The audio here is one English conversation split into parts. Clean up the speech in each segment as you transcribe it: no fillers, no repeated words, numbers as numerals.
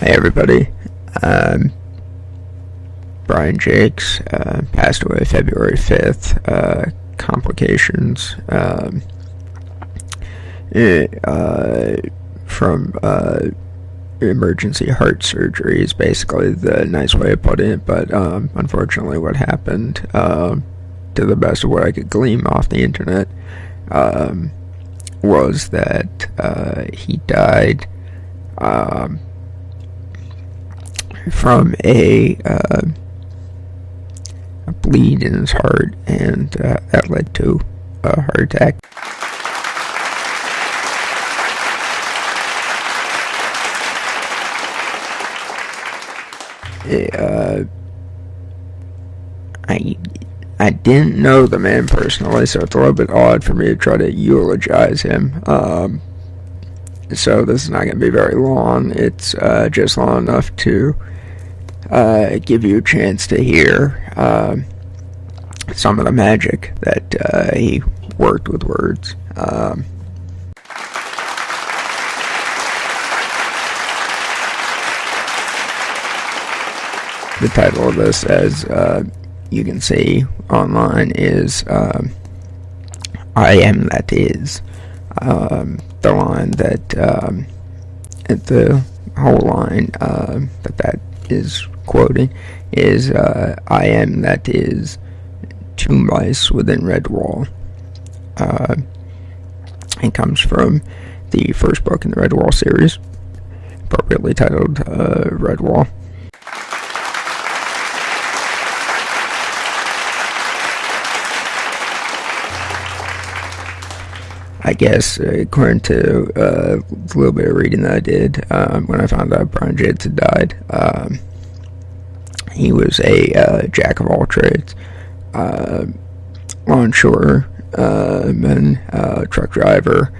Hey everybody, Brian Jakes passed away February 5th, complications from emergency heart surgery is basically the nice way of putting it, but unfortunately what happened, to the best of what I could glean off the internet, was that he died from a bleed in his heart, and that led to a heart attack. I didn't know the man personally, so it's a little bit odd for me to try to eulogize him. So this is not going to be very long. It's just long enough to give you a chance to hear some of the magic that he worked with words. The title of this, as you can see online, is I Am That Is. The line that, the whole line that is quoting is, I am that is two mice within red wall. It comes from the first book in the Red Wall series, appropriately titled Red Wall. I guess, according to a little bit of reading that I did, when I found out Brian Jakes had died, he was a jack of all trades, longshore man, truck driver,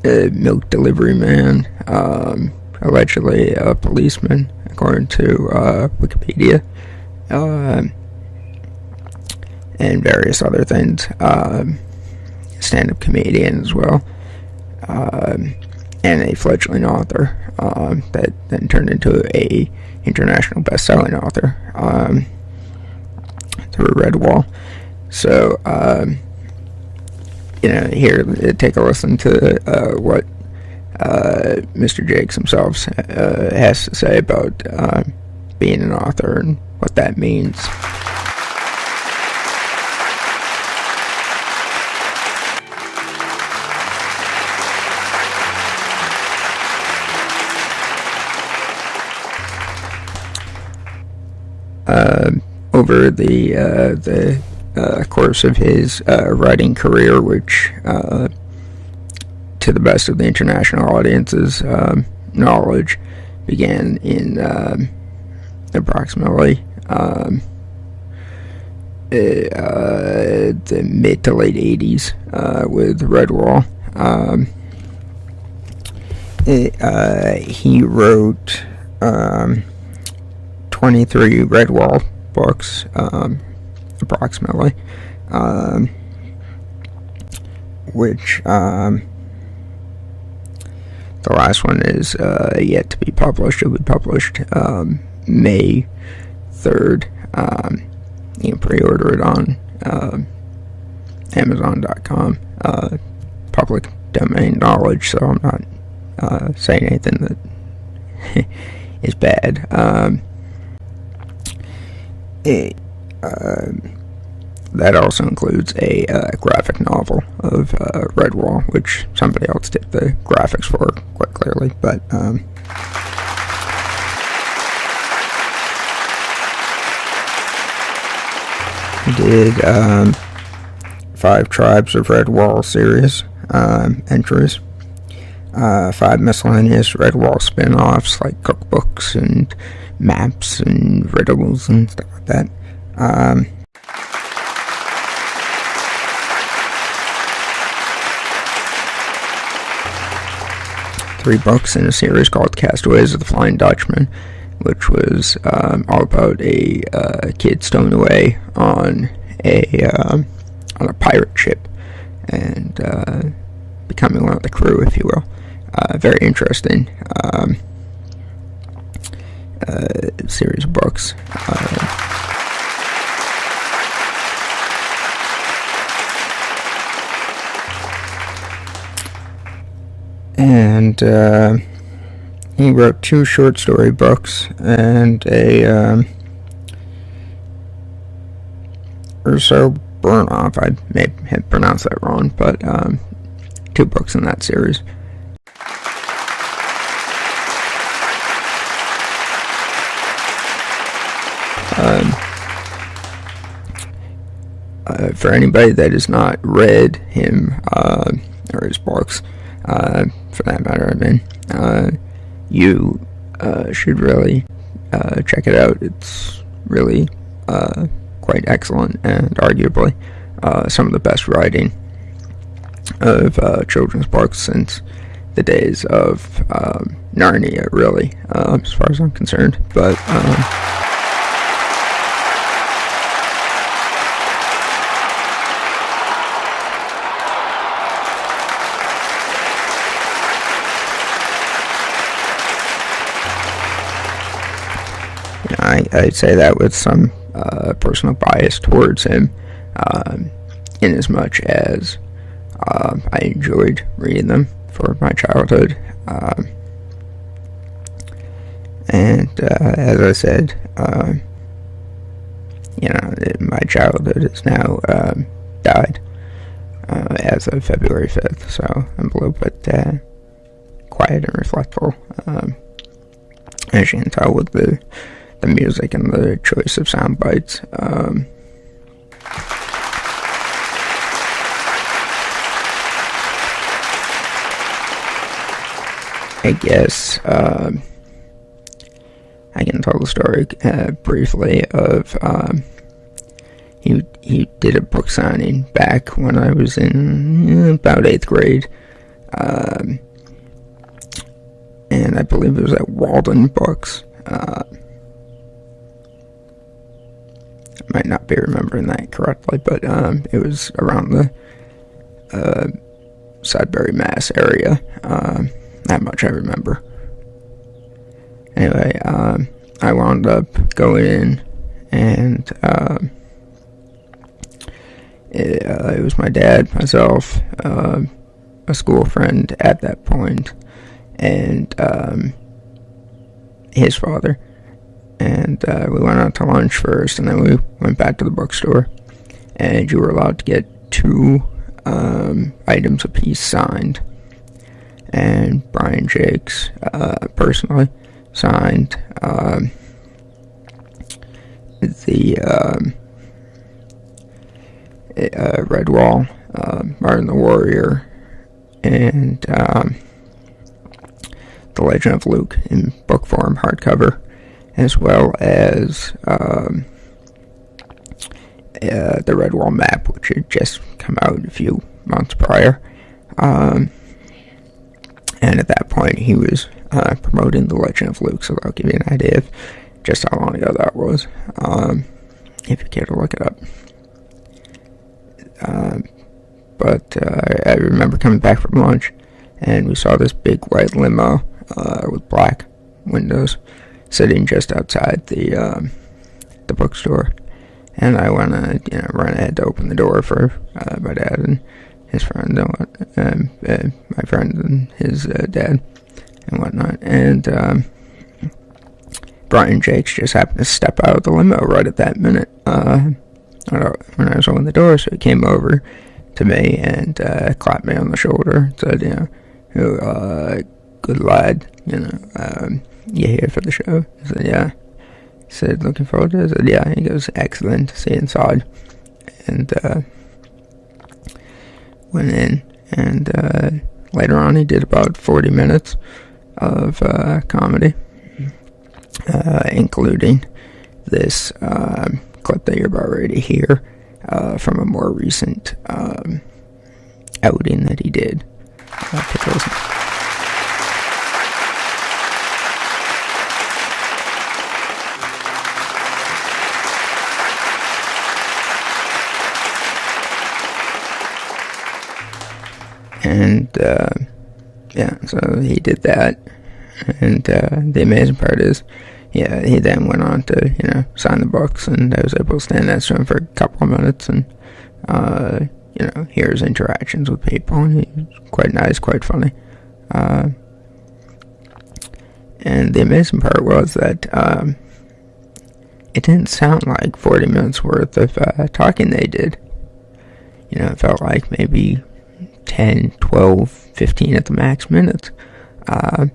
milk delivery man, allegedly a policeman, according to Wikipedia, and various other things. Stand-up comedian as well, and a fledgling author that then turned into a international best-selling author through Red Wall. So, here, take a listen to what Mr. Jakes himself has to say about being an author and what that means. Over the course of his writing career, which, to the best of the international audience's knowledge, began in approximately the mid to late 80s with Red Wall. He wrote 23 Red Wall books, approximately, which the last one is yet to be published. It will be published May 3rd. You can pre-order it on Amazon.com. Public domain knowledge, so I'm not saying anything that is bad. That also includes a graphic novel of Red Wall, which somebody else did the graphics for quite clearly, but he did 5 Tribes of Red Wall series entries, 5 miscellaneous Red Wall spin-offs like cookbooks and maps and riddles and stuff like that. 3 books in a series called Castaways of the Flying Dutchman, which was all about a kid stowing away on a pirate ship and becoming one of the crew, if you will. Very interesting. series of books. And he wrote 2 short story books and a Urso Burnoff. I may have pronounced that wrong, but 2 books in that series. For anybody that has not read him or his books, for that matter, I mean, you should really check it out. It's really quite excellent and arguably some of the best writing of children's books since the days of Narnia, really, as far as I'm concerned. But I'd say that with some personal bias towards him, in as much as I enjoyed reading them for my childhood. And as I said, my childhood has now died as of February 5th, so I'm a little bit quiet and reflectful, as you can tell with the music and the choice of sound bites. I guess I can tell the story briefly of he did a book signing back when I was in about 8th grade, and I believe it was at Walden Books. I might not be remembering that correctly, but it was around the Sudbury, Mass area. That much I remember. Anyway, I wound up going in, and it was my dad, myself, a school friend at that point, and his father. And we went out to lunch first, and then we went back to the bookstore, and you were allowed to get 2 items apiece signed. And Brian Jakes personally signed the Redwall, Martin the Warrior, and The Legend of Luke in book form, hardcover, as well as the Redwall map, which had just come out a few months prior. And at that point, he was promoting The Legend of Luke, so that'll give you an idea of just how long ago that was, if you care to look it up. But I remember coming back from lunch, and we saw this big white limo with black windows sitting just outside the bookstore. And I went ran ahead to open the door for my dad and his friend, my friend and his dad and whatnot. And Brian Jakes just happened to step out of the limo right at that minute when I was opening the door. So he came over to me and clapped me on the shoulder and said, good lad, you here for the show? I said, yeah. He said, looking forward to it? I said, yeah. He goes, excellent, see you inside. And went in, and later on he did about 40 minutes of comedy, including this clip that you're about ready to hear from a more recent outing that he did. Take a listen. And so he did that, and the amazing part is yeah, he then went on to, sign the books, and I was able to stand next to him for a couple of minutes and, hear his interactions with people, and he was quite nice, quite funny. And the amazing part was that it didn't sound like 40 minutes worth of talking they did. It felt like maybe 10, 12, 15 at the max minutes. But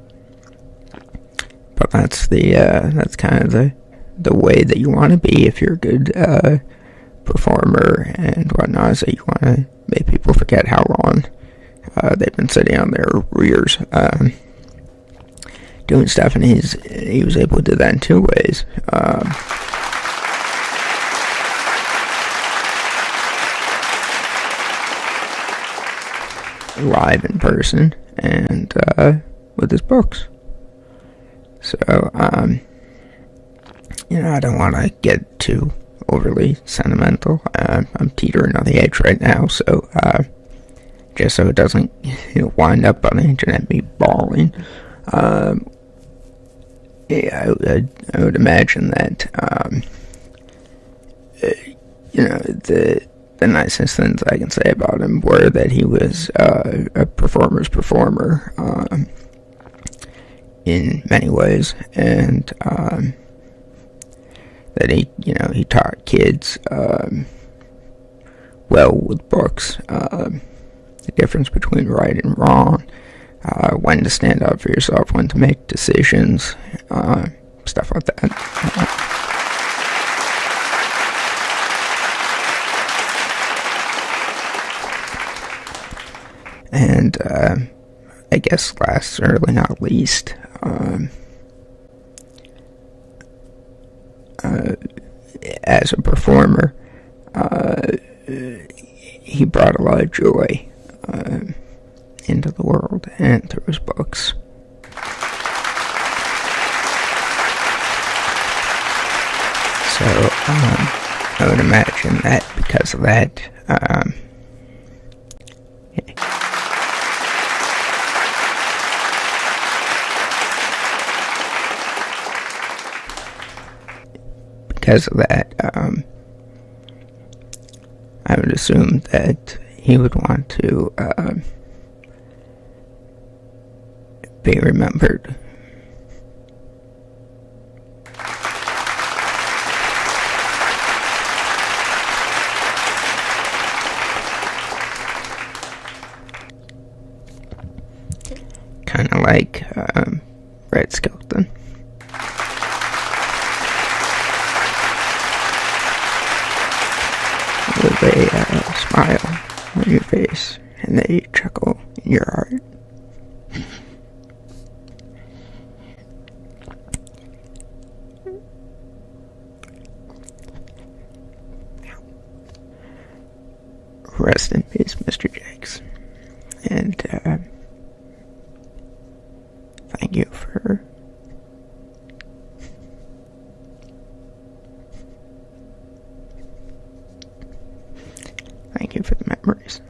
that's kind of the way that you want to be if you're a good performer and whatnot, is that you want to make people forget how long they've been sitting on their rears doing stuff, and he was able to do that in two ways. Live in person and with his books. So, I don't want to get too overly sentimental. I'm teetering on the edge right now, so just so it doesn't wind up on the internet me bawling. I would imagine that the nicest things I can say about him were that he was a performer's performer in many ways, and that he taught kids well with books, the difference between right and wrong, when to stand up for yourself, when to make decisions, stuff like that. And I guess last, certainly not least, as a performer, he brought a lot of joy into the world and through his books. So I would imagine that because of that, I would assume that he would want to be remembered. Kind of like Red Skelton. With a smile on your face and a chuckle in your heart. Rest in peace, Mr. Jakes. And thank you for the memories.